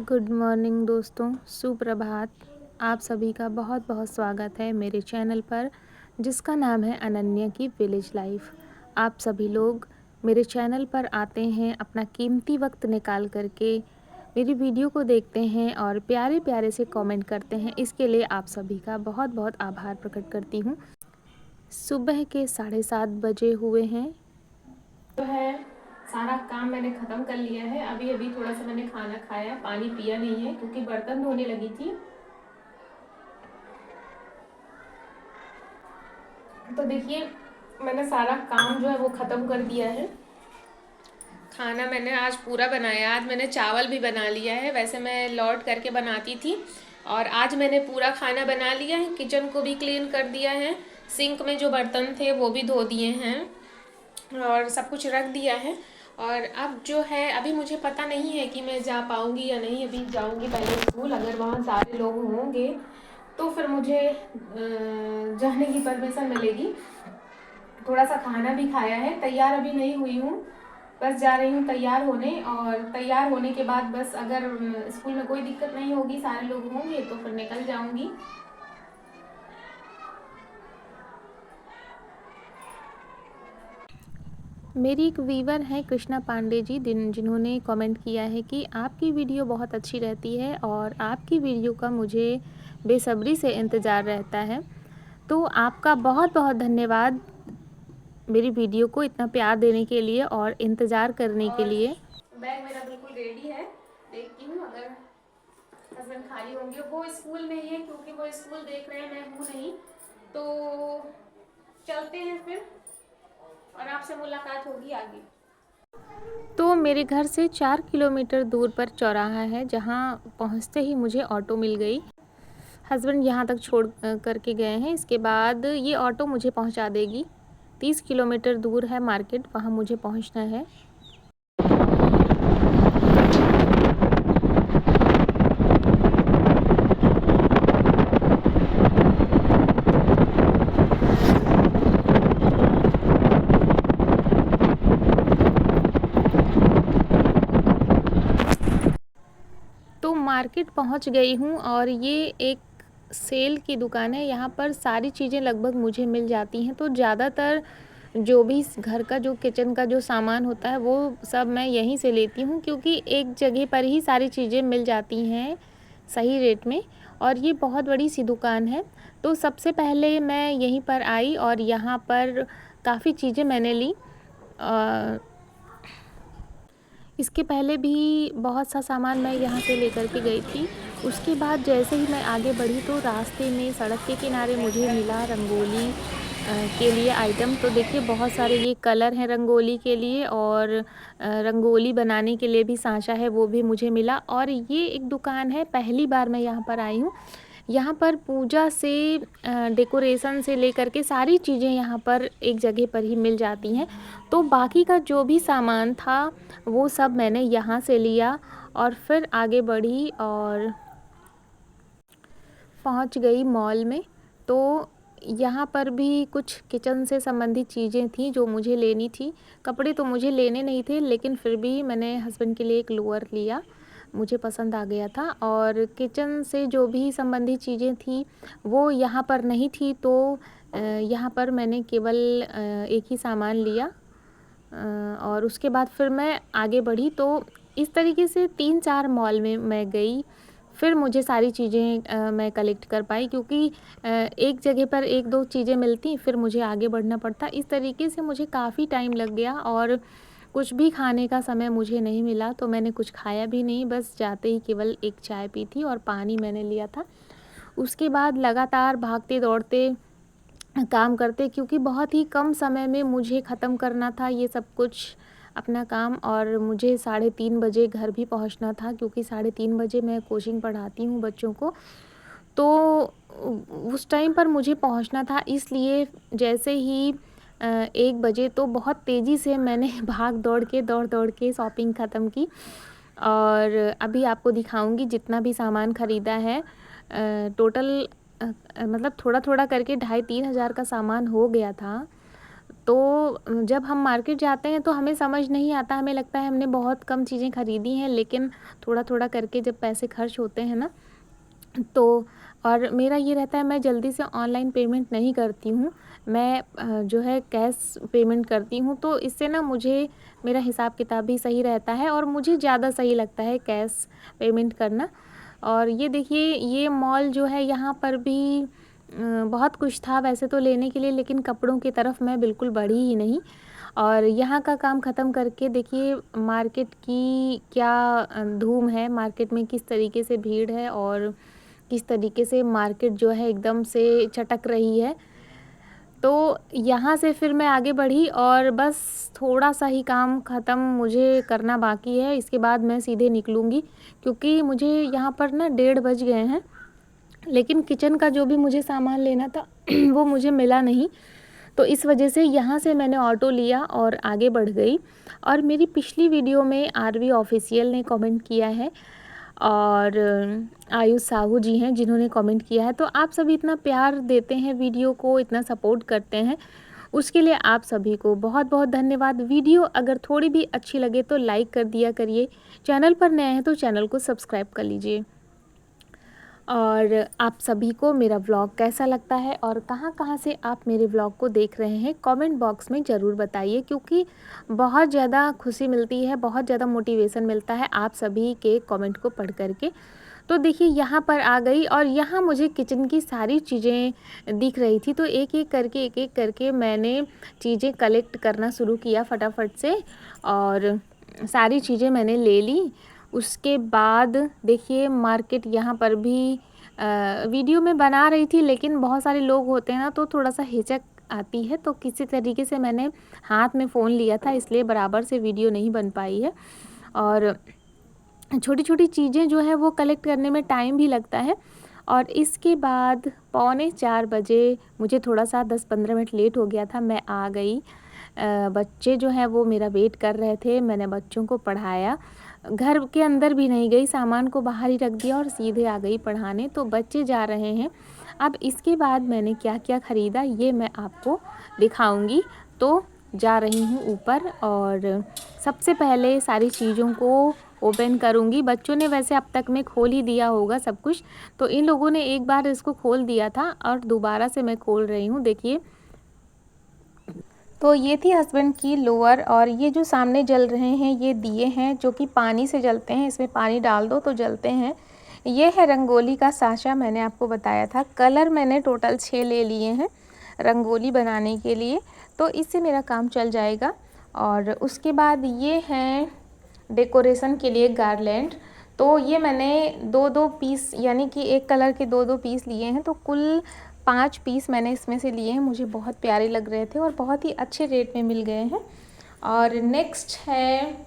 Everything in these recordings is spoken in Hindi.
गुड मॉर्निंग दोस्तों, सुप्रभात। आप सभी का बहुत बहुत स्वागत है मेरे चैनल पर जिसका नाम है अनन्या की विलेज लाइफ। आप सभी लोग मेरे चैनल पर आते हैं, अपना कीमती वक्त निकाल करके मेरी वीडियो को देखते हैं और प्यारे प्यारे से कमेंट करते हैं। इसके लिए आप सभी का बहुत बहुत आभार प्रकट करती हूँ। सुबह के 7:30 बजे हुए हैं। जो है सारा काम मैंने ख़त्म कर लिया है। अभी अभी थोड़ा सा मैंने खाना खाया, पानी पिया नहीं है क्योंकि बर्तन धोने लगी थी। तो देखिए, मैंने सारा काम जो है वो ख़त्म कर दिया है। खाना मैंने आज पूरा बनाया। आज मैंने चावल भी बना लिया है, वैसे मैं लौट करके बनाती थी और आज मैंने पूरा खाना बना लिया है। किचन को भी क्लीन कर दिया है, सिंक में जो बर्तन थे वो भी धो दिए हैं और सब कुछ रख दिया है। और अब जो है, अभी मुझे पता नहीं है कि मैं जा पाऊँगी या नहीं। अभी जाऊँगी पहले स्कूल, अगर वहाँ सारे लोग होंगे तो फिर मुझे जाने की परमिशन मिलेगी। थोड़ा सा खाना भी खाया है, तैयार अभी नहीं हुई हूँ, बस जा रही हूँ तैयार होने। और तैयार होने के बाद बस अगर स्कूल में कोई दिक्कत नहीं होगी, सारे लोग होंगे तो फिर निकल जाऊँगी। मेरी एक व्यूवर हैं कृष्णा पांडे जी, जिन्होंने कमेंट किया है कि आपकी वीडियो बहुत अच्छी रहती है और आपकी वीडियो का मुझे बेसब्री से इंतज़ार रहता है। तो आपका बहुत बहुत धन्यवाद मेरी वीडियो को इतना प्यार देने के लिए और इंतज़ार करने के और लिए। बैग मेरा बिल्कुल रेडी है, देखती हूँ अगर हस्बैंड खाली होंगे। वो स्कूल में ही है क्योंकि वो स्कूल देख रहे हैं, मैं हूँ नहीं। तो चलते हैं फिर और आपसे मुलाकात होगी आगे। तो मेरे घर से 4 किलोमीटर दूर पर चौराहा है, जहाँ पहुँचते ही मुझे ऑटो मिल गई। हस्बैंड यहाँ तक छोड़ करके गए हैं। इसके बाद ये ऑटो मुझे पहुँचा देगी। 30 किलोमीटर दूर है मार्केट, वहाँ मुझे पहुँचना है। तो मार्केट पहुंच गई हूं और ये एक सेल की दुकान है। यहाँ पर सारी चीज़ें लगभग मुझे मिल जाती हैं। तो ज़्यादातर जो भी घर का जो किचन का जो सामान होता है वो सब मैं यहीं से लेती हूँ, क्योंकि एक जगह पर ही सारी चीज़ें मिल जाती हैं सही रेट में। और ये बहुत बड़ी सी दुकान है। तो सबसे पहले मैं यहीं पर आई और यहाँ पर काफ़ी चीज़ें मैंने ली। इसके पहले भी बहुत सा सामान मैं यहाँ से लेकर के गई थी। उसके बाद जैसे ही मैं आगे बढ़ी तो रास्ते में सड़क के किनारे मुझे मिला रंगोली के लिए आइटम। तो देखिए, बहुत सारे ये कलर हैं रंगोली के लिए, और रंगोली बनाने के लिए भी सांचा है, वो भी मुझे मिला। और ये एक दुकान है, पहली बार मैं यहाँ पर आई हूँ। यहाँ पर पूजा से डेकोरेशन से लेकर के सारी चीज़ें यहाँ पर एक जगह पर ही मिल जाती हैं। तो बाकी का जो भी सामान था वो सब मैंने यहाँ से लिया और फिर आगे बढ़ी और पहुँच गई मॉल में। तो यहाँ पर भी कुछ किचन से संबंधित चीज़ें थी जो मुझे लेनी थी। कपड़े तो मुझे लेने नहीं थे, लेकिन फिर भी मैंने हस्बैंड के लिए एक लोअर लिया, मुझे पसंद आ गया था। और किचन से जो भी संबंधित चीज़ें थी वो यहाँ पर नहीं थी, तो यहाँ पर मैंने केवल एक ही सामान लिया। और उसके बाद फिर मैं आगे बढ़ी। तो इस तरीके से 3-4 मॉल में मैं गई, फिर मुझे सारी चीज़ें मैं कलेक्ट कर पाई, क्योंकि एक जगह पर 1-2 चीज़ें मिलती, फिर मुझे आगे बढ़ना पड़ता। इस तरीके से मुझे काफ़ी टाइम लग गया और कुछ भी खाने का समय मुझे नहीं मिला। तो मैंने कुछ खाया भी नहीं, बस जाते ही केवल एक चाय पी थी और पानी मैंने लिया था। उसके बाद लगातार भागते दौड़ते काम करते, क्योंकि बहुत ही कम समय में मुझे ख़त्म करना था ये सब कुछ अपना काम। और मुझे 3:30 बजे घर भी पहुंचना था, क्योंकि 3:30 बजे मैं कोचिंग पढ़ाती हूँ बच्चों को। तो उस टाइम पर मुझे पहुंचना था, इसलिए जैसे ही 1 बजे तो बहुत तेज़ी से मैंने दौड़ दौड़ के शॉपिंग ख़त्म की। और अभी आपको दिखाऊंगी जितना भी सामान ख़रीदा है। टोटल मतलब थोड़ा थोड़ा करके 2,500-3,000 का सामान हो गया था। तो तो जब हम मार्केट जाते हैं तो हमें समझ नहीं आता, हमें लगता है हमने बहुत कम चीज़ें खरीदी हैं, लेकिन थोड़ा थोड़ा करके जब पैसे खर्च होते हैं ना, तो और मेरा ये रहता है, मैं जल्दी से ऑनलाइन पेमेंट नहीं करती हूँ, मैं जो है कैश पेमेंट करती हूँ। तो इससे ना मुझे मेरा हिसाब किताब भी सही रहता है और मुझे ज़्यादा सही लगता है कैश पेमेंट करना। और ये देखिए, ये मॉल जो है यहाँ पर भी बहुत कुछ था वैसे तो लेने के लिए, लेकिन कपड़ों की तरफ मैं बिल्कुल बढ़ी ही नहीं। और यहाँ का काम ख़त्म करके देखिए मार्केट की क्या धूम है, मार्केट में किस तरीके से भीड़ है और किस तरीके से मार्केट जो है एकदम से चटक रही है। तो यहाँ से फिर मैं आगे बढ़ी और बस थोड़ा सा ही काम ख़त्म मुझे करना बाकी है, इसके बाद मैं सीधे निकलूँगी, क्योंकि मुझे यहाँ पर ना 1:30 बज गए हैं। लेकिन किचन का जो भी मुझे सामान लेना था वो मुझे मिला नहीं, तो इस वजह से यहाँ से मैंने ऑटो लिया और आगे बढ़ गई। और मेरी पिछली वीडियो में आरवी ऑफिशियल ने कमेंट किया है और आयुष साहू जी हैं जिन्होंने कमेंट किया है। तो आप सभी इतना प्यार देते हैं वीडियो को, इतना सपोर्ट करते हैं, उसके लिए आप सभी को बहुत बहुत धन्यवाद। वीडियो अगर थोड़ी भी अच्छी लगे तो लाइक कर दिया करिए, चैनल पर नए हैं तो चैनल को सब्सक्राइब कर लीजिए। और आप सभी को मेरा व्लॉग कैसा लगता है और कहाँ कहाँ से आप मेरे व्लॉग को देख रहे हैं, कमेंट बॉक्स में ज़रूर बताइए, क्योंकि बहुत ज़्यादा खुशी मिलती है, बहुत ज़्यादा मोटिवेशन मिलता है आप सभी के कमेंट को पढ़ करके। तो देखिए यहाँ पर आ गई और यहाँ मुझे किचन की सारी चीज़ें दिख रही थी, तो एक एक करके मैंने चीज़ें कलेक्ट करना शुरू किया फटाफट से और सारी चीज़ें मैंने ले ली। उसके बाद देखिए मार्केट यहाँ पर भी वीडियो में बना रही थी, लेकिन बहुत सारे लोग होते हैं ना तो थोड़ा सा हिचक आती है, तो किसी तरीके से मैंने हाथ में फ़ोन लिया था, इसलिए बराबर से वीडियो नहीं बन पाई है। और छोटी छोटी चीज़ें जो है वो कलेक्ट करने में टाइम भी लगता है। और इसके बाद 3:45 बजे मुझे थोड़ा सा 10-15 मिनट लेट हो गया था, मैं आ गई। बच्चे जो हैं वो मेरा वेट कर रहे थे, मैंने बच्चों को पढ़ाया, घर के अंदर भी नहीं गई, सामान को बाहर ही रख दिया और सीधे आ गई पढ़ाने। तो बच्चे जा रहे हैं। अब इसके बाद मैंने क्या क्या ख़रीदा ये मैं आपको दिखाऊंगी। तो जा रही हूँ ऊपर और सबसे पहले सारी चीज़ों को ओपन करूँगी। बच्चों ने वैसे अब तक में खोल ही दिया होगा सब कुछ, तो इन लोगों ने एक बार इसको खोल दिया था और दोबारा से मैं खोल रही हूँ। देखिए, तो ये थी हस्बैंड की लोअर और ये जो सामने जल रहे हैं ये दिए हैं जो कि पानी से जलते हैं, इसमें पानी डाल दो तो जलते हैं। ये है रंगोली का साँचा, मैंने आपको बताया था। कलर मैंने टोटल 6 ले लिए हैं रंगोली बनाने के लिए, तो इससे मेरा काम चल जाएगा। और उसके बाद ये हैं डेकोरेशन के लिए गार्लैंड, तो ये मैंने 2-2 पीस यानी कि एक कलर के 2-2 पीस लिए हैं, तो कुल 5 पीस मैंने इसमें से लिए हैं। मुझे बहुत प्यारे लग रहे थे और बहुत ही अच्छे रेट में मिल गए हैं। और नेक्स्ट है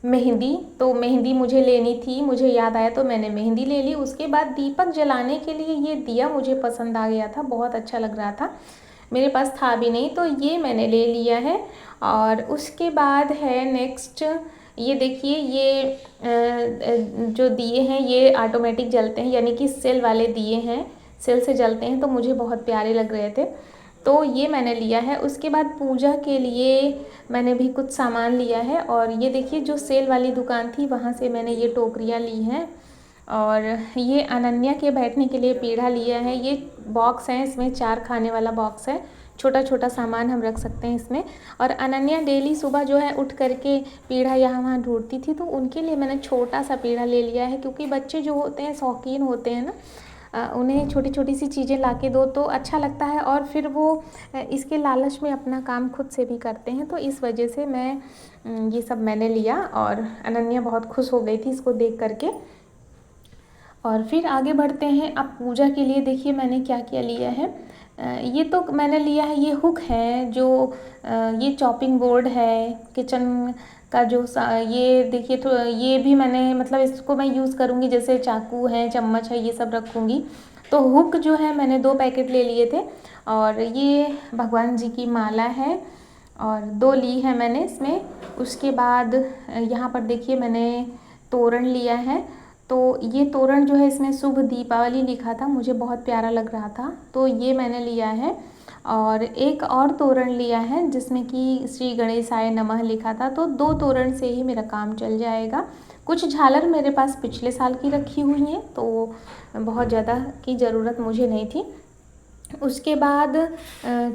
मेहंदी, तो मेहंदी मुझे लेनी थी, मुझे याद आया तो मैंने मेहंदी ले ली। उसके बाद दीपक जलाने के लिए ये दिया मुझे पसंद आ गया था, बहुत अच्छा लग रहा था, मेरे पास था भी नहीं तो ये मैंने ले लिया है। और उसके बाद है नेक्स्ट, ये देखिए, ये जो दिए हैं ये ऑटोमेटिक जलते हैं, यानी कि सेल वाले दिए हैं, सेल से जलते हैं, तो मुझे बहुत प्यारे लग रहे थे तो ये मैंने लिया है। उसके बाद पूजा के लिए मैंने भी कुछ सामान लिया है और ये देखिए जो सेल वाली दुकान थी वहाँ से मैंने ये टोकरियाँ ली हैं। और ये अनन्या के बैठने के लिए पीढ़ा लिया है, ये बॉक्स है, इसमें 4 खाने वाला बॉक्स है, छोटा छोटा सामान हम रख सकते हैं इसमें। और अनन्या डेली सुबह जो है उठ करके पीढ़ा यहाँ वहाँ ढूंढती थी, तो उनके लिए मैंने छोटा सा पीढ़ा ले लिया है, क्योंकि बच्चे जो होते हैं शौकीन होते हैं ना, उन्हें छोटी छोटी सी चीज़ें ला के दो तो अच्छा लगता है और फिर वो इसके लालच में अपना काम खुद से भी करते हैं, तो इस वजह से मैं ये सब मैंने लिया और अनन्या बहुत खुश हो गई थी इसको देख करके। और फिर आगे बढ़ते हैं। अब पूजा के लिए देखिए मैंने क्या क्या लिया है। ये तो मैंने लिया है, ये हुक है, जो ये चॉपिंग बोर्ड है किचन का, जो ये देखिए, तो ये भी मैंने मतलब इसको मैं यूज़ करूँगी, जैसे चाकू है, चम्मच है, ये सब रखूँगी। तो हुक जो है मैंने 2 पैकेट ले लिए थे। और ये भगवान जी की माला है और 2 ली है मैंने इसमें। उसके बाद यहाँ पर देखिए मैंने तोरण लिया है, तो ये तोरण जो है इसमें शुभ दीपावली लिखा था, मुझे बहुत प्यारा लग रहा था, तो ये मैंने लिया है। और एक और तोरण लिया है जिसमें कि श्री गणेशाय नमः लिखा था, तो 2 तोरण से ही मेरा काम चल जाएगा। कुछ झालर मेरे पास पिछले साल की रखी हुई हैं, तो बहुत ज़्यादा की ज़रूरत मुझे नहीं थी। उसके बाद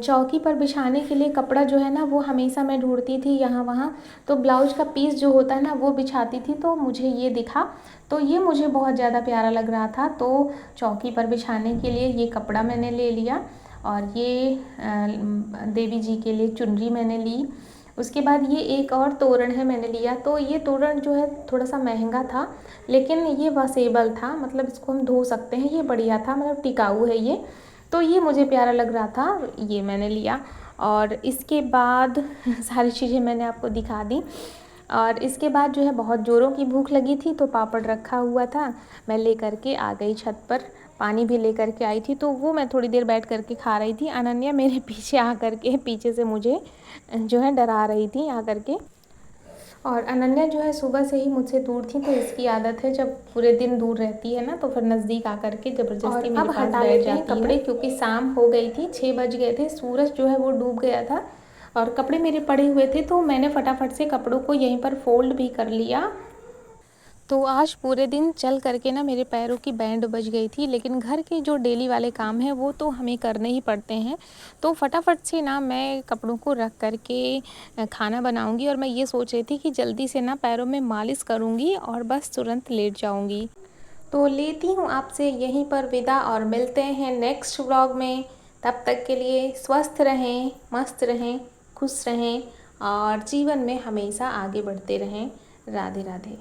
चौकी पर बिछाने के लिए कपड़ा जो है ना वो हमेशा मैं ढूंढती थी यहाँ वहाँ, तो ब्लाउज का पीस जो होता है ना वो बिछाती थी, तो मुझे ये दिखा, तो ये मुझे बहुत ज़्यादा प्यारा लग रहा था, तो चौकी पर बिछाने के लिए ये कपड़ा मैंने ले लिया। और ये देवी जी के लिए चुनरी मैंने ली। उसके बाद ये एक और तोरण है मैंने लिया, तो ये तोरण जो है थोड़ा सा महंगा था, लेकिन ये वॉशेबल था, मतलब इसको हम धो सकते हैं, ये बढ़िया था, मतलब टिकाऊ है ये, तो ये मुझे प्यारा लग रहा था, ये मैंने लिया। और इसके बाद सारी चीज़ें मैंने आपको दिखा दी। और इसके बाद जो है बहुत ज़ोरों की भूख लगी थी, तो पापड़ रखा हुआ था, मैं ले करके आ गई छत पर, पानी भी ले करके आई थी, तो वो मैं थोड़ी देर बैठ करके खा रही थी। अनन्या मेरे पीछे आ करके पीछे से मुझे जो है डरा रही थी आ करके। और अनन्या जो है सुबह से ही मुझसे दूर थी, तो इसकी आदत है जब पूरे दिन दूर रहती है ना तो फिर नज़दीक आकर के ज़बरदस्ती मेरे पास बैठ जाती है। कपड़े क्योंकि शाम हो गई थी, 6 बज गए थे, सूरज जो है वो डूब गया था और कपड़े मेरे पड़े हुए थे, तो मैंने फटाफट से कपड़ों को यहीं पर फोल्ड भी कर लिया। तो आज पूरे दिन चल करके ना मेरे पैरों की बैंड बज गई थी, लेकिन घर के जो डेली वाले काम हैं वो तो हमें करने ही पड़ते हैं, तो फटाफट से ना मैं कपड़ों को रख करके खाना बनाऊंगी। और मैं ये सोच रही थी कि जल्दी से ना पैरों में मालिश करूंगी और बस तुरंत लेट जाऊंगी। तो लेती हूँ आपसे यहीं पर विदा और मिलते हैं नेक्स्ट व्लॉग में। तब तक के लिए स्वस्थ रहें, मस्त रहें, खुश रहें और जीवन में हमेशा आगे बढ़ते रहें। राधे राधे।